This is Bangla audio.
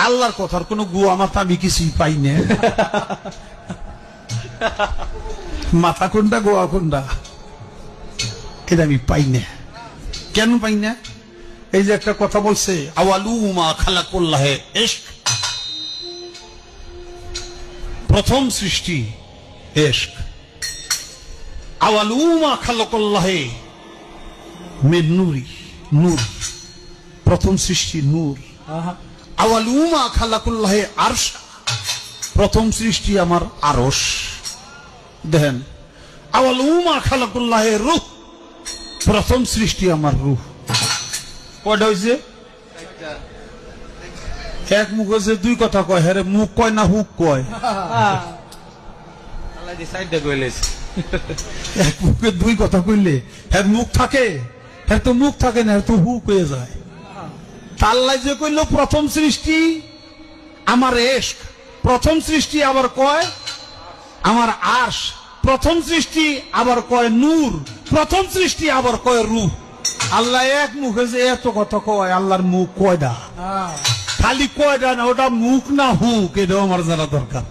আল্লাহর কথার কোনো গুয়া মাথা আমি কিছুই পাই না। মাথা কোনটা গোয়া কোনটা এটা আমি পাই না। কেন পাই না? এই যে একটা কথা বলছে, আওয়ালু মা খালাকুল্লাহে ইশক, প্রথম সৃষ্টি ইশক। আওয়ালু মা খালাকুল্লাহে মিন নূরি, নূর, প্রথম সৃষ্টি নূর। আওয়ালু মা খালাকুল্লাহে আরশ, প্রথম সৃষ্টি আমার আরশ। দেখেন, আওয়ালু মা খালাকুল্লাহে রূহ, প্রথম সৃষ্টি আমার রূহ। কয়টা হয়েছে? এক মুখ হয়েছে, দুই কথা কয়। হ্যাঁ, মুখ কয় না হুক কয়? এক মুখে দুই কথা কইলে হ্যাঁ মুখ থাকে? হ্যাঁ তো মুখ থাকে না, তো হুক হয়ে যায়। আল্লাহ যে কইল প্রথম সৃষ্টি আমার ইশক, প্রথম সৃষ্টি আবার কয় আমার আরশ, প্রথম সৃষ্টি আবার কয় নূর, প্রথম সৃষ্টি আবার কয় রূহ। আল্লাহ এক মুখে যে এত কথা কয়, আল্লাহর মুখ কয়টা? খালি কয়টা না, ওটা মুখ না হুক, এটাও আমার জানা দরকার।